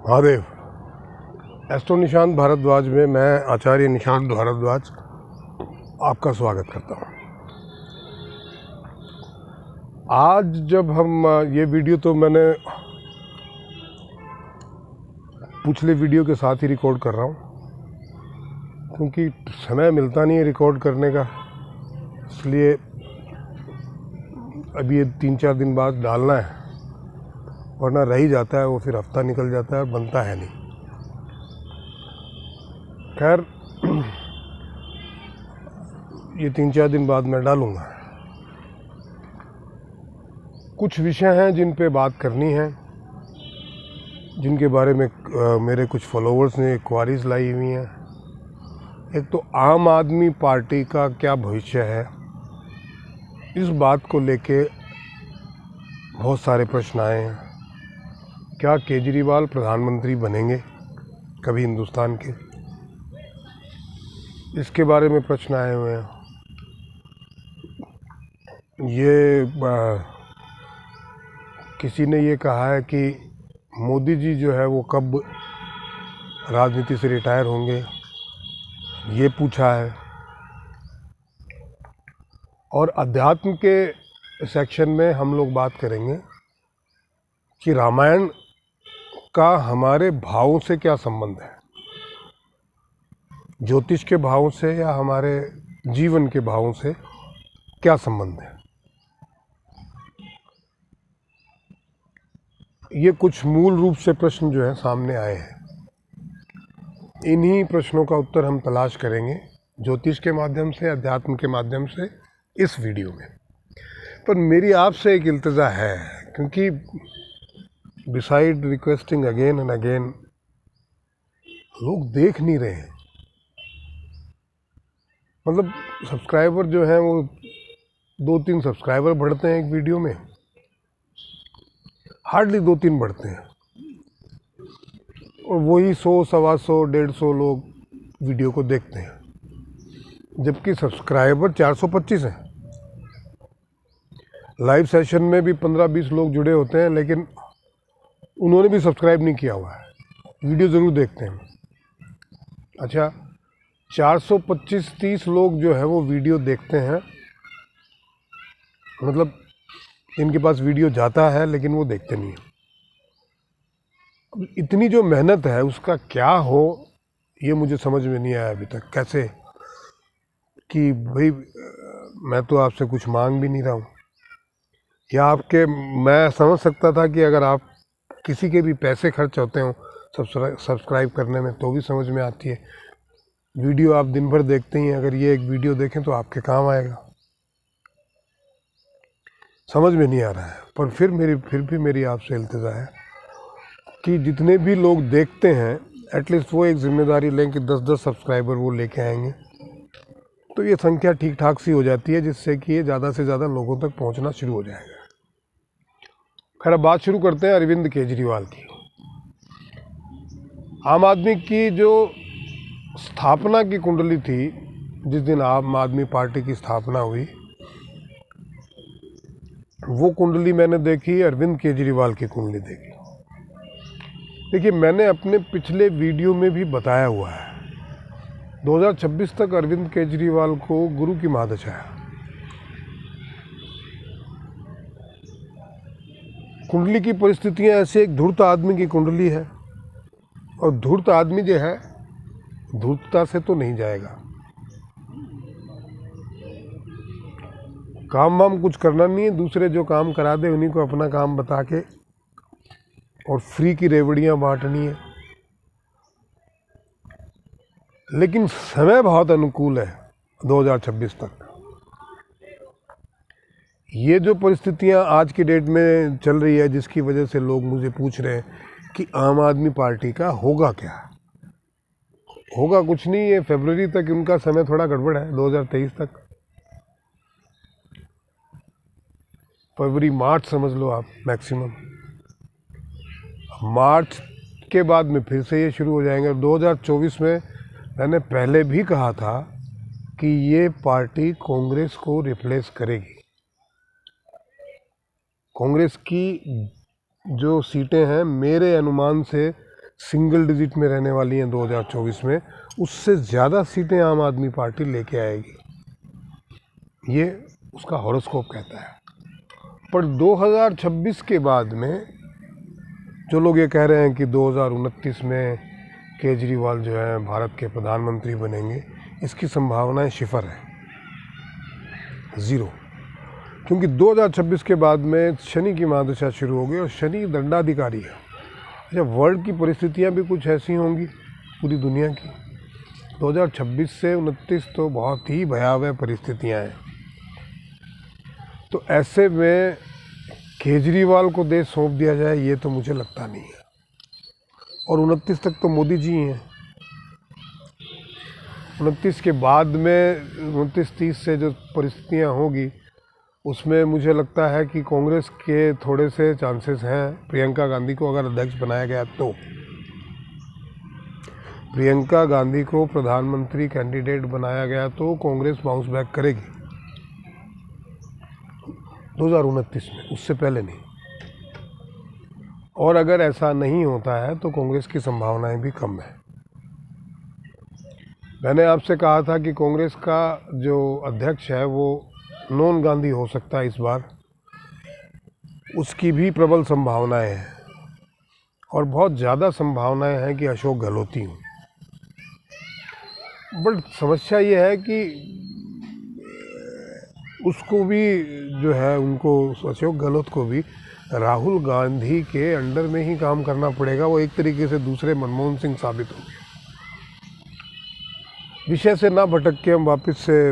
Mahadev. Astro Nishant Bhardwaj में मैं आचार्य निशांत भारद्वाज आपका स्वागत करता हूँ। आज जब हम ये वीडियो तो मैंने पिछले वीडियो के साथ ही रिकॉर्ड कर रहा हूँ, क्योंकि समय मिलता नहीं है रिकॉर्ड करने का, इसलिए अभी ये 3-4 दिन बाद डालना है, वरना रह ही जाता है, वो फिर हफ्ता निकल जाता है और बनता है नहीं। खैर ये 3-4 दिन बाद मैं डालूँगा। कुछ विषय हैं जिन पे बात करनी है, जिनके बारे में मेरे कुछ फॉलोअर्स ने क्वारीज लाई हुई हैं। एक तो आम आदमी पार्टी का क्या भविष्य है, इस बात को लेके बहुत सारे प्रश्न आए हैं। क्या केजरीवाल प्रधानमंत्री बनेंगे कभी हिंदुस्तान के, इसके बारे में प्रश्न आए हुए हैं। किसी ने ये कहा है कि मोदी जी जो है वो कब राजनीति से रिटायर होंगे, ये पूछा है। और अध्यात्म के सेक्शन में हम लोग बात करेंगे कि रामायण का हमारे भावों से क्या संबंध है, ज्योतिष के भावों से या हमारे जीवन के भावों से क्या संबंध है। ये कुछ मूल रूप से प्रश्न जो है सामने आए हैं। इन्हीं प्रश्नों का उत्तर हम तलाश करेंगे ज्योतिष के माध्यम से, अध्यात्म के माध्यम से इस वीडियो में। पर मेरी आपसे एक इल्तिजा है, क्योंकि beside requesting again and again, लोग देख नहीं रहे हैं। मतलब सब्सक्राइबर जो हैं वो 2-3 सब्सक्राइबर बढ़ते हैं एक वीडियो में, हार्डली 2-3 बढ़ते हैं, और वही 100, 125, 150 लोग वीडियो को देखते हैं, जबकि सब्सक्राइबर 425 हैं। लाइव सेशन में भी 15-20 लोग जुड़े होते हैं, लेकिन उन्होंने भी सब्सक्राइब नहीं किया हुआ है, वीडियो ज़रूर देखते हैं। अच्छा, 425-30 लोग जो है वो वीडियो देखते हैं, मतलब इनके पास वीडियो जाता है लेकिन वो देखते नहीं है। अब इतनी जो मेहनत है उसका क्या हो, ये मुझे समझ में नहीं आया अभी तक। कैसे कि भाई मैं तो आपसे कुछ मांग भी नहीं रहा हूँ, या मैं समझ सकता था कि अगर आप किसी के भी पैसे खर्च होते हो सब्सक्राइब करने में तो भी समझ में आती है। वीडियो आप दिन भर देखते ही, अगर ये एक वीडियो देखें तो आपके काम आएगा। समझ में नहीं आ रहा है। पर फिर भी मेरी आपसे इल्तिजा है कि जितने भी लोग देखते हैं, एटलीस्ट वो एक जिम्मेदारी लें कि 10-10 सब्सक्राइबर वो लेके आएंगे, तो ये संख्या ठीक ठाक सी हो जाती है, जिससे कि ये ज़्यादा से ज़्यादा लोगों तक पहुंचना शुरू हो जाएगा। खैर, अब बात शुरू करते हैं अरविंद केजरीवाल की। आम आदमी की जो स्थापना की कुंडली थी, जिस दिन आम आदमी पार्टी की स्थापना हुई, वो कुंडली मैंने देखी, अरविंद केजरीवाल की कुंडली देखी। देखिए, मैंने अपने पिछले वीडियो में भी बताया हुआ है, 2026 तक अरविंद केजरीवाल को गुरु की महादशा है। कुंडली की परिस्थितियां ऐसे, एक धूर्त आदमी की कुंडली है, और धूर्त आदमी जो है धूर्तता से तो नहीं जाएगा। काम वाम कुछ करना नहीं है, दूसरे जो काम करा दे उन्हीं को अपना काम बता के और फ्री की रेवड़ियाँ बांटनी है। लेकिन समय बहुत अनुकूल है 2026 तक। ये जो परिस्थितियां आज की डेट में चल रही है, जिसकी वजह से लोग मुझे पूछ रहे हैं कि आम आदमी पार्टी का होगा क्या। होगा कुछ नहीं है, फरवरी तक उनका समय थोड़ा गड़बड़ है, 2023 तक, फरवरी मार्च समझ लो आप मैक्सिमम। मार्च के बाद में फिर से ये शुरू हो जाएंगे। 2024 में मैंने पहले भी कहा था कि ये पार्टी कांग्रेस को रिप्लेस करेगी। कांग्रेस की जो सीटें हैं, मेरे अनुमान से सिंगल डिजिट में रहने वाली हैं 2024 में, उससे ज़्यादा सीटें आम आदमी पार्टी लेके आएगी, ये उसका हॉरोस्कोप कहता है। पर 2026 के बाद में जो लोग ये कह रहे हैं कि 2029 में केजरीवाल जो है भारत के प्रधानमंत्री बनेंगे, इसकी संभावनाएं शिफर है, ज़ीरो। क्योंकि 2026 के बाद में शनि की महादशा शुरू होगी और शनि दंडाधिकारी है। अच्छा, वर्ल्ड की परिस्थितियां भी कुछ ऐसी होंगी पूरी दुनिया की। 2026 से 29 तो बहुत ही भयावह परिस्थितियां हैं। तो ऐसे में केजरीवाल को देश सौंप दिया जाए, ये तो मुझे लगता नहीं है। और 29 तक तो मोदी जी हैं। 29 के बाद में 29-30 से जो परिस्थितियां होगी उसमें मुझे लगता है कि कांग्रेस के थोड़े से चांसेस हैं। प्रियंका गांधी को अगर अध्यक्ष बनाया गया तो प्रियंका गांधी को प्रधानमंत्री कैंडिडेट बनाया गया तो कांग्रेस बाउंस बैक करेगी 2029 में, उससे पहले नहीं। और अगर ऐसा नहीं होता है तो कांग्रेस की संभावनाएं भी कम है। मैंने आपसे कहा था कि कांग्रेस का जो अध्यक्ष है वो नॉन गांधी हो सकता है इस बार, उसकी भी प्रबल संभावनाएं हैं। और बहुत ज़्यादा संभावनाएं हैं कि अशोक गहलोत हों। बट समस्या ये है कि उसको भी जो है, उनको अशोक गहलोत को भी राहुल गांधी के अंडर में ही काम करना पड़ेगा। वो एक तरीके से दूसरे मनमोहन सिंह साबित होंगे। विषय से ना भटक के हम वापस से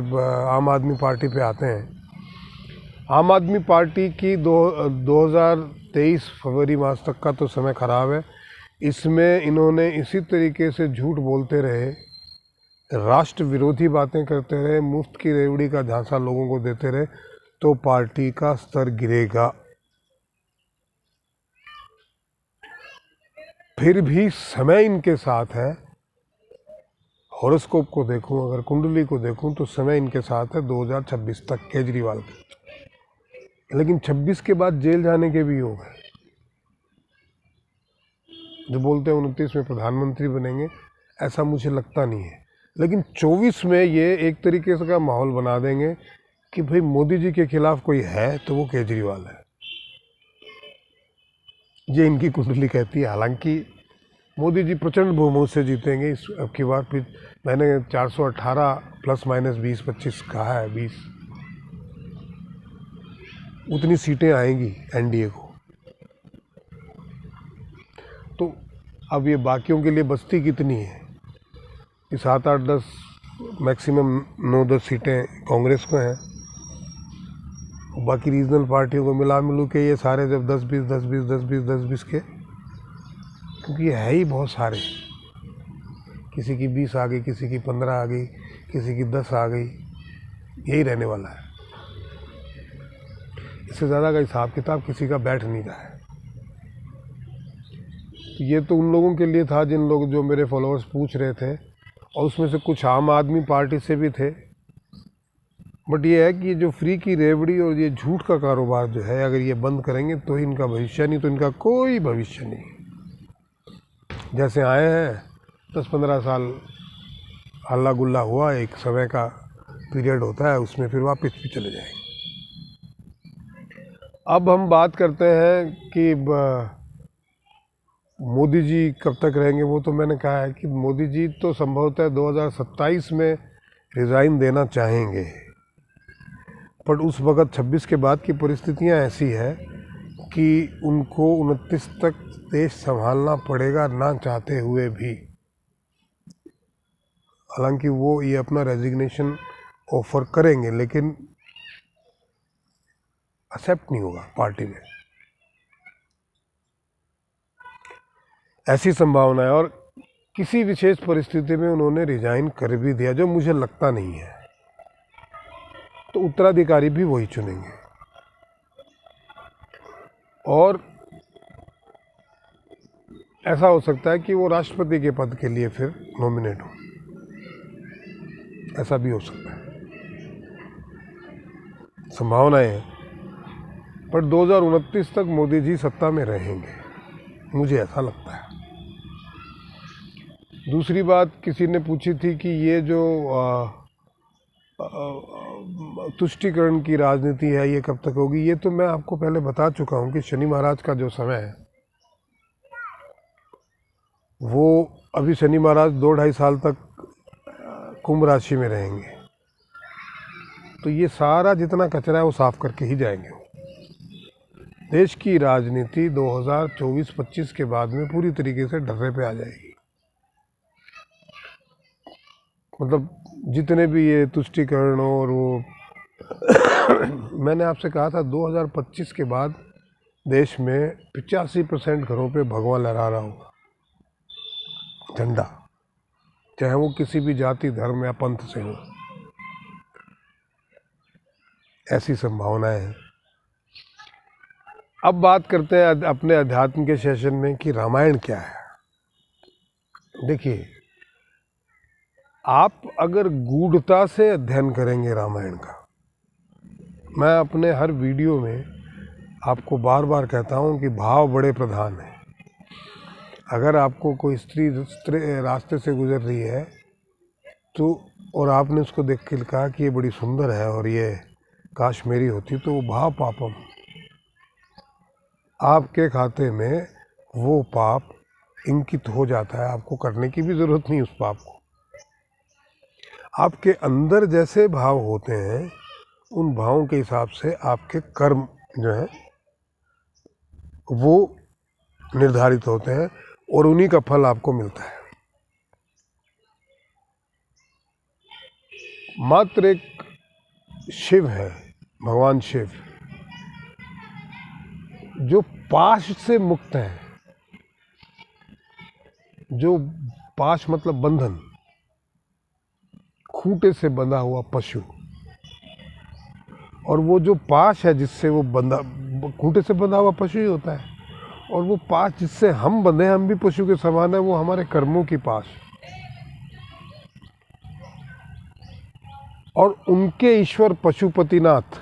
आम आदमी पार्टी पे आते हैं। आम आदमी पार्टी की 2023 फरवरी मास तक का तो समय ख़राब है। इसमें इन्होंने इसी तरीके से झूठ बोलते रहे, राष्ट्र विरोधी बातें करते रहे, मुफ्त की रेवड़ी का झांसा लोगों को देते रहे, तो पार्टी का स्तर गिरेगा। फिर भी समय इनके साथ है। हॉरोस्कोप को देखूं, अगर कुंडली को देखूं तो समय इनके साथ है 2026 तक केजरीवाल के। लेकिन 26 के बाद जेल जाने के भी योग है। जो बोलते हैं 29 में प्रधानमंत्री बनेंगे, ऐसा मुझे लगता नहीं है। लेकिन 24 में ये एक तरीके से का माहौल बना देंगे कि भाई मोदी जी के खिलाफ कोई है तो वो केजरीवाल है। ये इनकी कुंडली कहती है। हालांकि मोदी जी प्रचंड बहुमत से जीतेंगे इस अब की बार। फिर मैंने 418 प्लस माइनस 20-25 कहा है, 20 उतनी सीटें आएंगी एनडीए को। तो अब ये बाकियों के लिए बचती कितनी है कि 7-8-10 मैक्सिमम 9-10 सीटें कांग्रेस को हैं। बाकी रीजनल पार्टियों को मिला मिलू के ये सारे जब 10-20 10-20 10-20 10-20 के, क्योंकि ये है ही बहुत सारे। किसी की 20 आ गई, किसी की 15 आ गई, किसी की 10 आ गई, यही रहने वाला है। इससे ज़्यादा का हिसाब किताब किसी का बैठ नहीं रहा है। ये तो उन लोगों के लिए था जिन लोग, जो मेरे फॉलोअर्स पूछ रहे थे, और उसमें से कुछ आम आदमी पार्टी से भी थे। बट ये है कि जो फ्री की रेवड़ी और ये झूठ का कारोबार जो है, अगर ये बंद करेंगे तो ही इनका भविष्य, नहीं तो इनका कोई भविष्य नहीं। जैसे आए हैं 10-15 साल हल्ला गुल्ला हुआ, एक समय का पीरियड होता है, उसमें फिर वापस भी चले जाएंगे। अब हम बात करते हैं कि मोदी जी कब तक रहेंगे। वो तो मैंने कहा है कि मोदी जी तो संभवतः 2027 में रिज़ाइन देना चाहेंगे। पर उस वक़्त 26 के बाद की परिस्थितियां ऐसी है कि उनको 29 तक देश संभालना पड़ेगा, ना चाहते हुए भी। हालांकि वो ये अपना रेजिग्नेशन ऑफर करेंगे, लेकिन एक्सेप्ट नहीं होगा पार्टी में, ऐसी संभावना है। और किसी विशेष परिस्थिति में उन्होंने रिजाइन कर भी दिया, जो मुझे लगता नहीं है, तो उत्तराधिकारी भी वही चुनेंगे। और ऐसा हो सकता है कि वो राष्ट्रपति के पद के लिए फिर नॉमिनेट हो, ऐसा भी हो सकता है, संभावनाएं हैं। पर 2029 तक मोदी जी सत्ता में रहेंगे, मुझे ऐसा लगता है। दूसरी बात किसी ने पूछी थी कि ये जो तुष्टीकरण की राजनीति है ये कब तक होगी। ये तो मैं आपको पहले बता चुका हूँ कि शनि महाराज का जो समय है वो अभी शनि महाराज 2-2.5 साल तक कुंभ राशि में रहेंगे, तो ये सारा जितना कचरा है वो साफ करके ही जाएंगे। देश की राजनीति 2024-25 के बाद में पूरी तरीके से ढर्रे पे आ जाएगी। मतलब जितने भी ये तुष्टीकरण और वो मैंने आपसे कहा था 2025 के बाद देश में 85% घरों पे भगवा लहरा रहा होगा, झंडा, चाहे वो किसी भी जाति धर्म या पंथ से हो। ऐसी संभावनाएं हैं। अब बात करते हैं अपने अध्यात्म के सेशन में कि रामायण क्या है। देखिए, आप अगर गूढ़ता से अध्ययन करेंगे रामायण का, मैं अपने हर वीडियो में आपको बार बार कहता हूँ कि भाव बड़े प्रधान हैं। अगर आपको कोई स्त्री रास्ते से गुजर रही है तो और आपने उसको देख के कहा कि ये बड़ी सुंदर है और ये काश मेरी होती, तो वो भाव पापम, आपके खाते में वो पाप इंकित हो जाता है। आपको करने की भी ज़रूरत नहीं उस पाप को। आपके अंदर जैसे भाव होते हैं उन भावों के हिसाब से आपके कर्म जो हैं वो निर्धारित होते हैं और उन्हीं का फल आपको मिलता है। मात्र एक शिव है, भगवान शिव, जो पाश से मुक्त हैं। जो पाश मतलब बंधन, खूंटे से बंधा हुआ पशु, और वो जो पाश है जिससे वो बंधा, खूंटे से बंधा हुआ पशु ही होता है, और वो पाश जिससे हम बंधे, हम भी पशु के समान है, वो हमारे कर्मों की पाश। और उनके ईश्वर पशुपतिनाथ,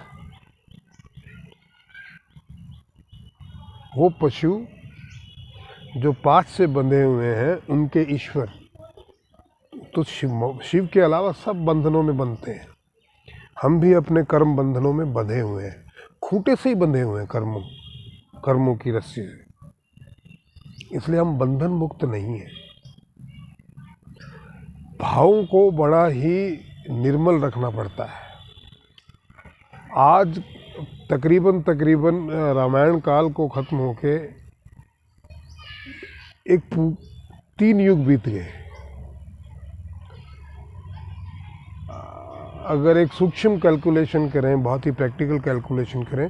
वो पशु जो पाश से बंधे हुए हैं उनके ईश्वर तो शिव के अलावा सब बंधनों में बंधते हैं। हम भी अपने कर्म बंधनों में बंधे हुए हैं, खूंटे से ही बंधे हुए हैं, कर्मों की रस्सी से। इसलिए हम बंधन मुक्त नहीं हैं। भावों को बड़ा ही निर्मल रखना पड़ता है। आज तकरीबन रामायण काल को खत्म होके एक 3 युग बीत गए। अगर एक सूक्ष्म कैलकुलेशन करें, बहुत ही प्रैक्टिकल कैलकुलेशन करें,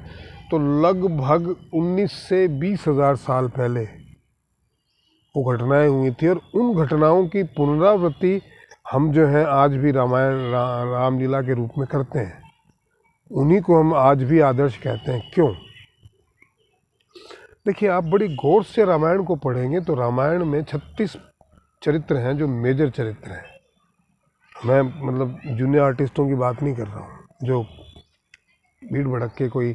तो लगभग 19 से 20 हज़ार साल पहले वो घटनाएं हुई थी, और उन घटनाओं की पुनरावृत्ति हम जो है आज भी रामायण रामलीला के रूप में करते हैं। उन्हीं को हम आज भी आदर्श कहते हैं। क्यों? देखिए, आप बड़ी गौर से रामायण को पढ़ेंगे तो रामायण में 36 चरित्र हैं जो मेजर चरित्र हैं। मैं मतलब जूनियर आर्टिस्टों की बात नहीं कर रहा हूँ जो भीड़ भड़क के कोई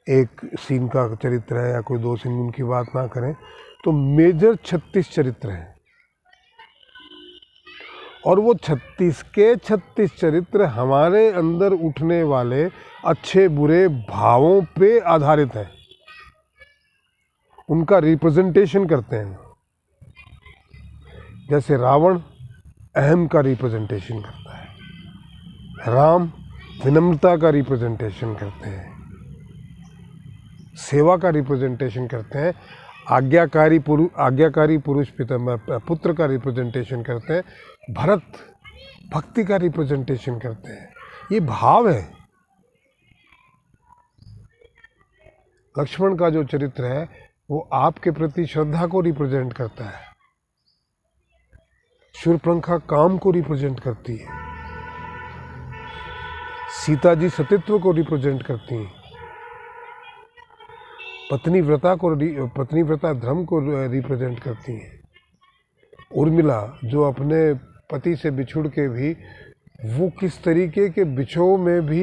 एक सीन का चरित्र है या कोई 2 सीन, उनकी बात ना करें। तो मेजर 36 चरित्र हैं, और वो 36 के 36 चरित्र हमारे अंदर उठने वाले अच्छे बुरे भावों पे आधारित हैं, उनका रिप्रेजेंटेशन करते हैं। जैसे रावण अहम का रिप्रेजेंटेशन करता है, राम विनम्रता का रिप्रेजेंटेशन करते हैं, सेवा का रिप्रेजेंटेशन करते हैं, आज्ञाकारी पुरुष पुत्र का रिप्रेजेंटेशन करते हैं, भरत भक्ति का रिप्रेजेंटेशन करते हैं। ये भाव है। लक्ष्मण का जो चरित्र है वो आपके प्रति श्रद्धा को रिप्रेजेंट करता है। शूर्पणखा काम को रिप्रेजेंट करती है, सीता जी सतीत्व को रिप्रेजेंट करती हैं, पत्नी व्रता धर्म को रिप्रेजेंट करती हैं। उर्मिला जो अपने पति से बिछुड़ के भी वो किस तरीके के बिछोह में भी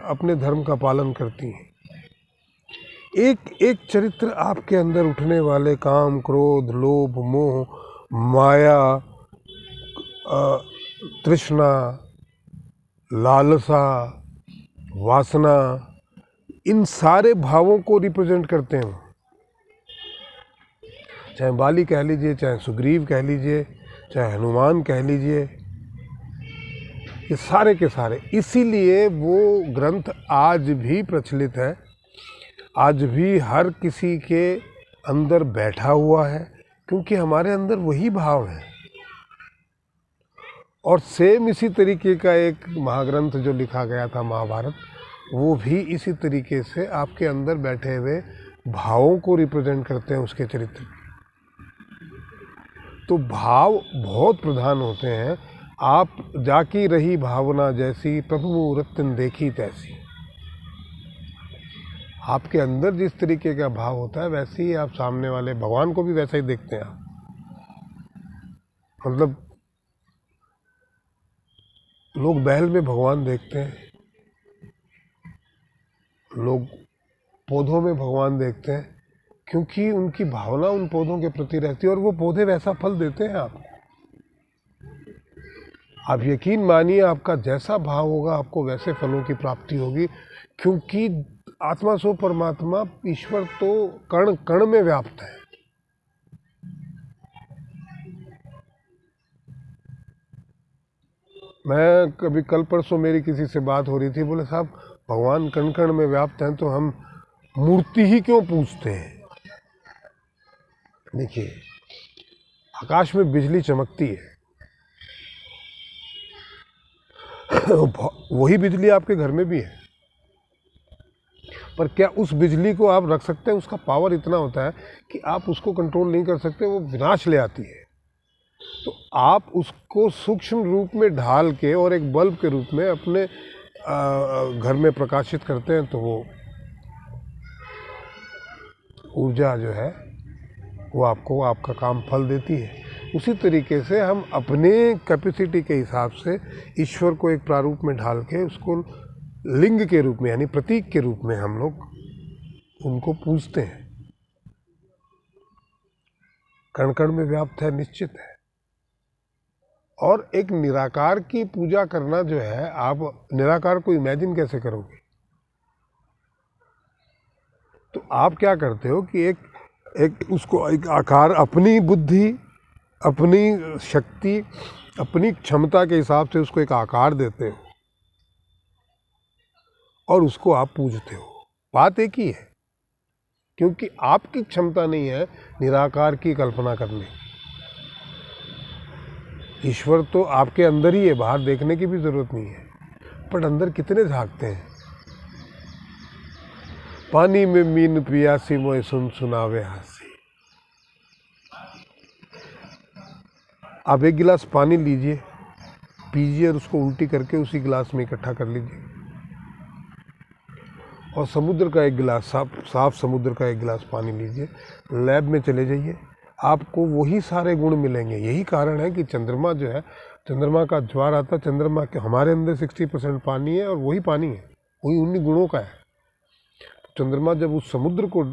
अपने धर्म का पालन करती हैं। एक एक चरित्र आपके अंदर उठने वाले काम, क्रोध, लोभ, मोह, माया, तृष्णा, लालसा, वासना, इन सारे भावों को रिप्रेजेंट करते हैं। चाहे बाली कह लीजिए, चाहे सुग्रीव कह लीजिए, चाहे हनुमान कह लीजिए, ये सारे के सारे। इसीलिए वो ग्रंथ आज भी प्रचलित है, आज भी हर किसी के अंदर बैठा हुआ है, क्योंकि हमारे अंदर वही भाव है। और सेम इसी तरीके का एक महाग्रंथ जो लिखा गया था महाभारत, वो भी इसी तरीके से आपके अंदर बैठे हुए भावों को रिप्रेजेंट करते हैं, उसके चरित्र। तो भाव बहुत प्रधान होते हैं। आप जाकी रही भावना जैसी, प्रभु मूरत देखी तैसी। आपके अंदर जिस तरीके का भाव होता है, वैसे ही आप सामने वाले भगवान को भी वैसा ही देखते हैं आप। मतलब लोग बैल में भगवान देखते हैं, लोग पौधों में भगवान देखते हैं, क्योंकि उनकी भावना उन पौधों के प्रति रहती है और वो पौधे वैसा फल देते हैं आपको। आप यकीन मानिए, आपका जैसा भाव होगा आपको वैसे फलों की प्राप्ति होगी, क्योंकि आत्मा सो परमात्मा, ईश्वर तो कण कण में व्याप्त है। मैं कभी कल परसों मेरी किसी से बात हो रही थी, बोले साहब भगवान कण कण में व्याप्त हैं तो हम मूर्ति ही क्यों पूजते हैं। देखिए, आकाश में बिजली चमकती है, वही बिजली आपके घर में भी है, पर क्या उस बिजली को आप रख सकते हैं। उसका पावर इतना होता है कि आप उसको कंट्रोल नहीं कर सकते, वो विनाश ले आती है। तो आप उसको सूक्ष्म रूप में ढाल के और एक बल्ब के रूप में अपने घर में प्रकाशित करते हैं, तो वो ऊर्जा जो है वो आपको आपका काम फल देती है। उसी तरीके से हम अपने कैपेसिटी के हिसाब से ईश्वर को एक प्रारूप में ढाल के उसको लिंग के रूप में, यानी प्रतीक के रूप में हम लोग उनको पूजते हैं। कण कण में व्याप्त है, निश्चित है। और एक निराकार की पूजा करना जो है, आप निराकार को इमेजिन कैसे करोगे। तो आप क्या करते हो कि एक उसको एक आकार, अपनी बुद्धि, अपनी शक्ति, अपनी क्षमता के हिसाब से उसको एक आकार देते हो और उसको आप पूजते हो। बात एक ही है, क्योंकि आपकी क्षमता नहीं है निराकार की कल्पना करने। ईश्वर तो आपके अंदर ही है, बाहर देखने की भी जरूरत नहीं है। पर अंदर कितने झांकते हैं। पानी में मीन पियासी मोए सुन सुनावे हासी। आप एक गिलास पानी लीजिए, पीजिए और उसको उल्टी करके उसी गिलास में इकट्ठा कर लीजिए। और समुद्र का एक गिलास, साफ समुद्र का एक गिलास पानी लीजिए, लैब में चले जाइए, आपको वही सारे गुण मिलेंगे। यही कारण है कि चंद्रमा जो है, चंद्रमा का ज्वार आता है, चंद्रमा के हमारे अंदर 60% पानी है और वही पानी है, वही उन्हीं गुणों का है। चंद्रमा जब उस समुद्र को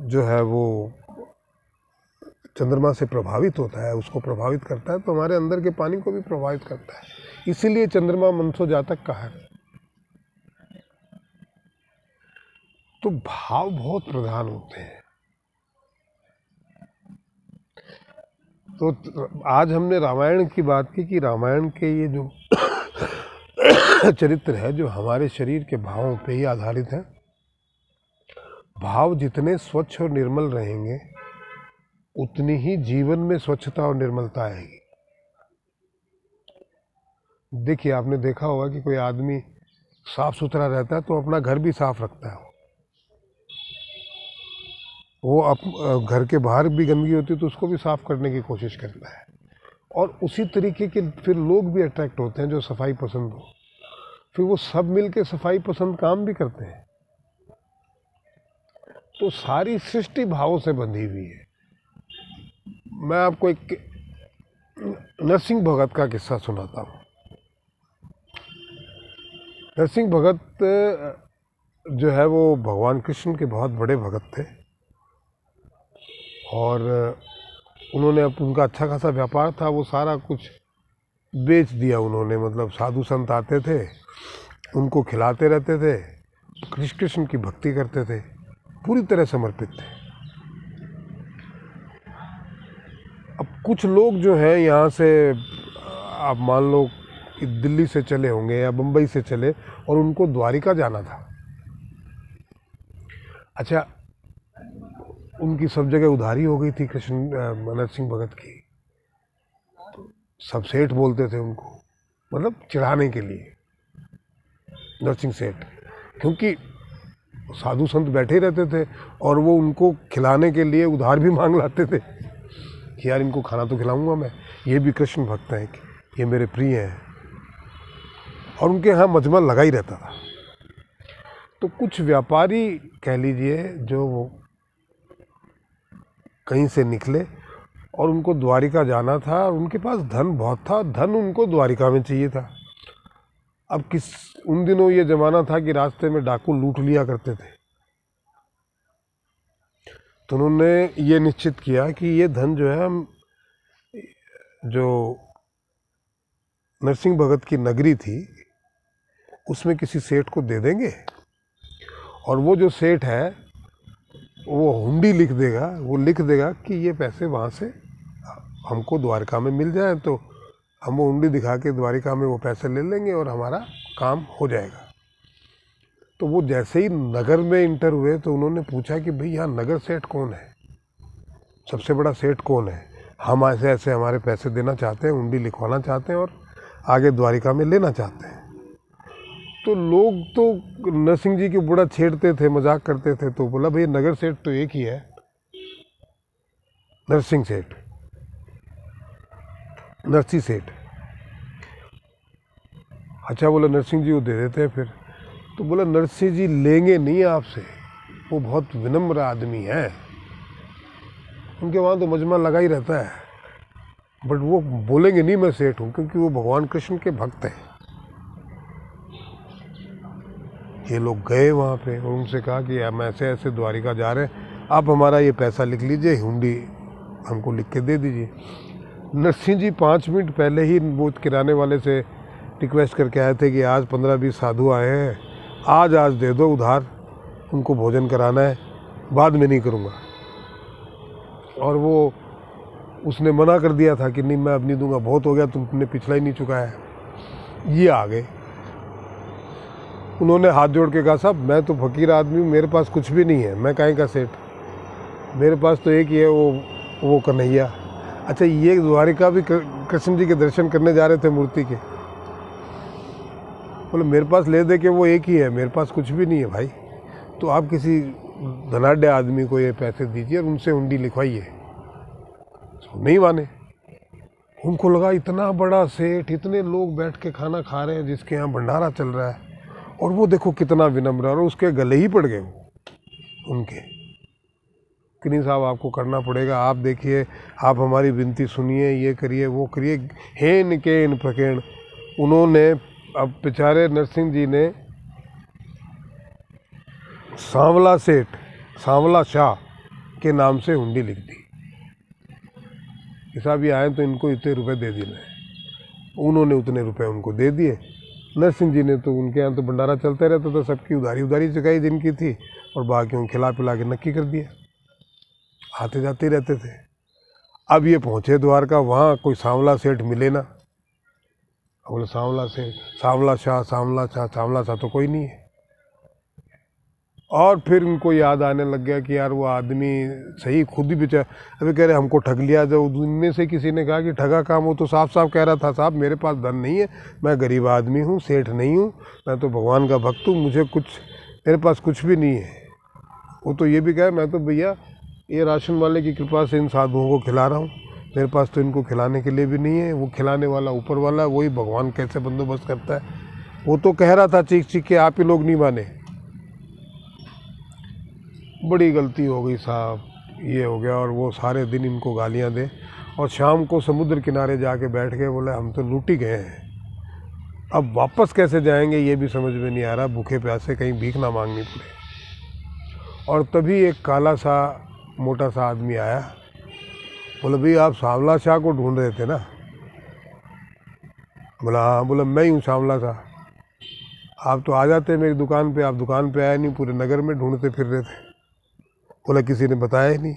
जो है वो चंद्रमा से प्रभावित होता है, उसको प्रभावित करता है, तो हमारे अंदर के पानी को भी प्रभावित करता है। इसीलिए चंद्रमा मनसो जातक कहा है। तो भाव बहुत प्रधान होते हैं। तो आज हमने रामायण की बात की कि रामायण के ये जो चरित्र है, जो हमारे शरीर के भावों पे ही आधारित है। भाव जितने स्वच्छ और निर्मल रहेंगे, उतनी ही जीवन में स्वच्छता और निर्मलता आएगी। देखिए, आपने देखा होगा कि कोई आदमी साफ सुथरा रहता है तो अपना घर भी साफ रखता है। वो घर के बाहर भी गंदगी होती है तो उसको भी साफ करने की कोशिश करता है। और उसी तरीके के फिर लोग भी अट्रैक्ट होते हैं जो सफाई पसंद हो, फिर वो सब मिलके सफाई पसंद काम भी करते हैं। तो सारी सृष्टि भावों से बंधी हुई है। मैं आपको एक नरसिंह भगत का किस्सा सुनाता हूँ। नरसिंह भगत जो है वो भगवान कृष्ण के बहुत बड़े भगत थे और उन्होंने अब उनका अच्छा खासा व्यापार था, वो सारा कुछ बेच दिया उन्होंने। मतलब साधु संत आते थे, उनको खिलाते रहते थे, कृष्ण की भक्ति करते थे, पूरी तरह समर्पित थे। अब कुछ लोग जो हैं यहाँ से, आप मान लो कि दिल्ली से चले होंगे या बम्बई से चले और उनको द्वारिका जाना था। अच्छा, उनकी सब जगह उधारी हो गई थी कृष्ण नरसिंह भगत की। सब सेठ बोलते थे उनको, मतलब चिढ़ाने के लिए, नरसिंह सेठ, क्योंकि साधु संत बैठे रहते थे और वो उनको खिलाने के लिए उधार भी मांग लाते थे कि यार इनको खाना तो खिलाऊंगा मैं, ये भी कृष्ण भक्त हैं, ये मेरे प्रिय हैं। और उनके यहाँ मजमा लगा ही रहता था। तो कुछ व्यापारी कह लीजिए जो वो कहीं से निकले और उनको द्वारिका जाना था, और उनके पास धन बहुत था, धन उनको द्वारिका में चाहिए था। अब उन दिनों ये ज़माना था कि रास्ते में डाकू लूट लिया करते थे। तो उन्होंने ये निश्चित किया कि ये धन जो है हम जो नरसिंह भगत की नगरी थी उसमें किसी सेठ को दे देंगे, और वो जो सेठ है वो हुंडी लिख देगा, वो लिख देगा कि ये पैसे वहाँ से हमको द्वारका में मिल जाए, तो हम वो हुंडी दिखा के द्वारिका में वो पैसे ले लेंगे और हमारा काम हो जाएगा। तो वो जैसे ही नगर में इंटर हुए तो उन्होंने पूछा कि भाई यहाँ नगर सेठ कौन है, सबसे बड़ा सेठ कौन है, हम ऐसे ऐसे हमारे पैसे देना चाहते हैं, हुंडी लिखवाना चाहते हैं और आगे द्वारिका में लेना चाहते हैं। तो लोग तो नरसिंह जी की बड़ा छेड़ते थे, मजाक करते थे। तो बोला भाई नगर सेठ तो एक ही है, नरसिंह सेठ, नरसी सेठ। अच्छा, बोला नरसिंह जी वो दे देते हैं फिर। तो बोला नरसिंह जी लेंगे नहीं आपसे, वो बहुत विनम्र आदमी है, उनके वहाँ तो मजमा लगा ही रहता है, बट वो बोलेंगे नहीं मैं सेठ हूँ, क्योंकि वो भगवान कृष्ण के भक्त हैं। ये लोग गए वहाँ पे और उनसे कहा कि हम ऐसे ऐसे द्वारिका जा रहे हैं, आप हमारा ये पैसा लिख लीजिए, हुंडी हमको लिख के दे दीजिए। नरसिंह जी 5 मिनट पहले ही वो किराने वाले से रिक्वेस्ट करके आए थे कि आज 15-20 साधु आए हैं, आज दे दो उधार, उनको भोजन कराना है, बाद में नहीं करूँगा। और वो उसने मना कर दिया था कि नहीं मैं अब नहीं दूंगा, बहुत हो गया, तुमने पिछला ही नहीं चुकाया। ये आ गए, उन्होंने हाथ जोड़ के कहा साहब मैं तो फकीर आदमी हूँ, मेरे पास कुछ भी नहीं है, मैं काहे का सेठ, मेरे पास तो एक ही है, वो कन्हैया। अच्छा, ये द्वारिका भी कृष्ण जी के दर्शन करने जा रहे थे मूर्ति के। बोले मेरे पास ले दे के वो एक ही है, मेरे पास कुछ भी नहीं है भाई, तो आप किसी धनाढ़ आदमी को ये पैसे दीजिए और उनसे हुंडी लिखवाइए। तो नहीं माने। उनको लगा इतना बड़ा सेठ, इतने लोग बैठ के खाना खा रहे हैं जिसके यहाँ भंडारा चल रहा है, और वो देखो कितना विनम्र, और उसके गले ही पड़ गए वो उनके कि नहीं साहब आपको करना पड़ेगा, आप देखिए, आप हमारी विनती सुनिए, ये करिए वो करिए, हेन केन प्रकेण। उन्होंने अब बेचारे नरसिंह जी ने सांवला सेठ, सांवला शाह के नाम से हुंडी लिख दी कि साहब ये आए तो इनको इतने रुपए दे देना। उन्होंने उतने रुपए उनको दे दिए। नरसिंह जी ने तो उनके यहाँ तो भंडारा चलते रहता था, सबकी उधारी चुकाई जिनकी थी, और बाकियों खिला पिला के नक्की कर दिया, आते जाते रहते थे। अब ये पहुँचे द्वारका, वहाँ कोई सांवला सेठ मिले ना। बोले सांवला सेठ, सांवला शाह, सांवला शाह, सांवला शाह तो कोई नहीं है। और फिर उनको याद आने लग गया कि यार वो आदमी सही खुद ही बेचारा, अभी कह रहे हमको ठग लिया। जब उनमें से किसी ने कहा कि ठगा काम, हो तो साफ साफ कह रहा था साहब मेरे पास धन नहीं है, मैं गरीब आदमी हूँ, सेठ नहीं हूँ, मैं तो भगवान का भक्त हूँ, मुझे कुछ, मेरे पास कुछ भी नहीं है। वो तो ये भी कहे मैं तो भैया ये राशन वाले की कृपा से इन साधुओं को खिला रहा हूँ, मेरे पास तो इनको खिलाने के लिए भी नहीं है, वो खिलाने वाला ऊपर वाला, वही भगवान कैसे बंदोबस्त करता है। वो तो कह रहा था चीख चीख के, आप ही लोग नहीं माने। बड़ी गलती हो गई साहब, ये हो गया। और वो सारे दिन इनको गालियां दे, और शाम को समुद्र किनारे जाके बैठ गए, बोले हम तो लूट ही गए हैं, अब वापस कैसे जाएंगे ये भी समझ में नहीं आ रहा, भूखे प्यासे कहीं भीख ना मांगनी पड़े। और तभी एक काला सा मोटा सा आदमी आया बोला भाई आप सांवला शाह को ढूंढ रहे थे ना? बोला हाँ। बोला मैं ही हूँ सांवला शाह, आप तो आ जाते मेरी दुकान पे, आप दुकान पे आए नहीं, पूरे नगर में ढूंढते फिर रहे थे। बोला किसी ने बताया ही नहीं।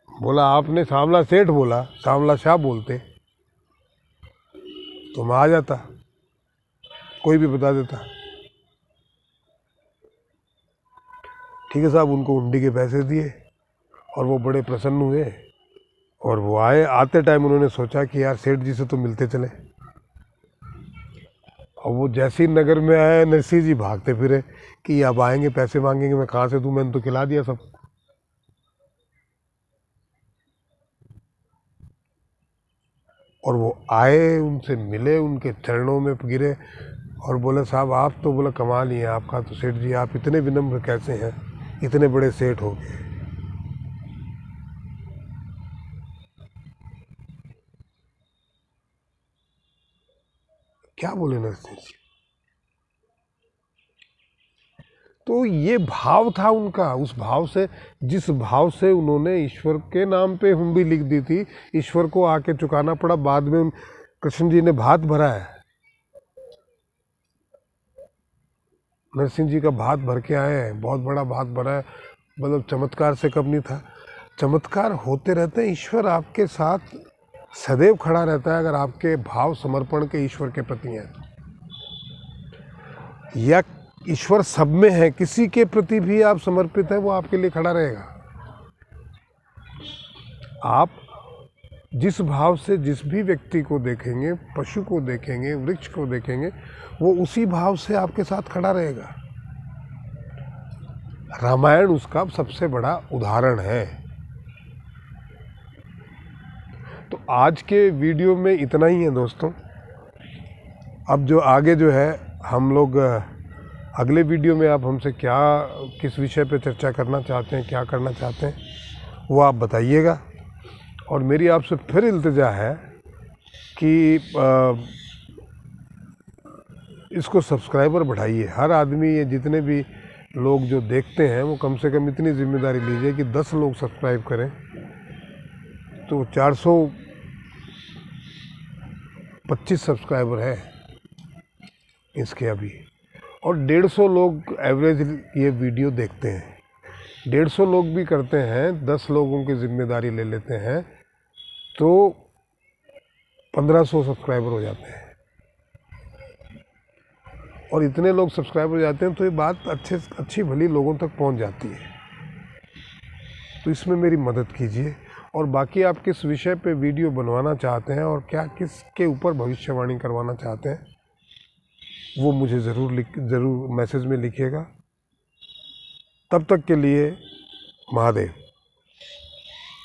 बोला आपने सांवला सेठ बोला, सांवला शाह बोलते तो मैं आ जाता, कोई भी बता देता। ठीक है साहब, उनको हुंडी के पैसे दिए और वो बड़े प्रसन्न हुए। और वो आए, आते टाइम उन्होंने सोचा कि यार सेठ जी से तो मिलते चले। और वो जैसे ही नगर में आए, नरसिंह जी भागते फिरे कि अब आएंगे पैसे मांगेंगे, मैं कहाँ से दूँ, मैंने तो खिला दिया सब। और वो आए, उनसे मिले, उनके चरणों में गिरे और बोले साहब आप तो, बोला कमाल ही है आपका तो सेठ जी, आप इतने विनम्र कैसे हैं, इतने बड़े सेठ हो गए। क्या बोले नरसिंह जी। तो ये भाव था उनका, उस भाव से, जिस भाव से उन्होंने ईश्वर के नाम पे हुंडी लिख दी थी, ईश्वर को आके चुकाना पड़ा। बाद में कृष्ण जी ने भात भरा है, नरसिंह जी का भात भर के आए हैं, बहुत बड़ा भात भरा है। मतलब चमत्कार से कम नहीं था। चमत्कार होते रहते हैं, ईश्वर आपके साथ सदैव खड़ा रहता है अगर आपके भाव समर्पण के ईश्वर के प्रति हैं। या ईश्वर सब में है, किसी के प्रति भी आप समर्पित हैं, वो आपके लिए खड़ा रहेगा। आप जिस भाव से जिस भी व्यक्ति को देखेंगे, पशु को देखेंगे, वृक्ष को देखेंगे, वो उसी भाव से आपके साथ खड़ा रहेगा। रामायण उसका सबसे बड़ा उदाहरण है। तो आज के वीडियो में इतना ही है दोस्तों। अब जो आगे जो है, हम लोग अगले वीडियो में आप हमसे क्या, किस विषय पे चर्चा करना चाहते हैं, क्या करना चाहते हैं, वो आप बताइएगा। और मेरी आपसे फिर इल्तिजा है कि इसको सब्सक्राइबर बढ़ाइए। हर आदमी, ये जितने भी लोग जो देखते हैं, वो कम से कम इतनी जिम्मेदारी लीजिए कि 10 लोग सब्सक्राइब करें तो 425 सब्सक्राइबर हैं इसके अभी, और 150 लोग एवरेज ये वीडियो देखते हैं। 150 लोग भी करते हैं, 10 लोगों की जिम्मेदारी ले लेते हैं तो 1500 सब्सक्राइबर हो जाते हैं। और इतने लोग सब्सक्राइबर हो जाते हैं तो ये बात अच्छी भली लोगों तक पहुंच जाती है। तो इसमें मेरी मदद कीजिए। और बाकी आप किस विषय पे वीडियो बनवाना चाहते हैं और क्या किसके ऊपर भविष्यवाणी करवाना चाहते हैं, वो मुझे ज़रूर मैसेज में लिखिएगा। तब तक के लिए महादेव।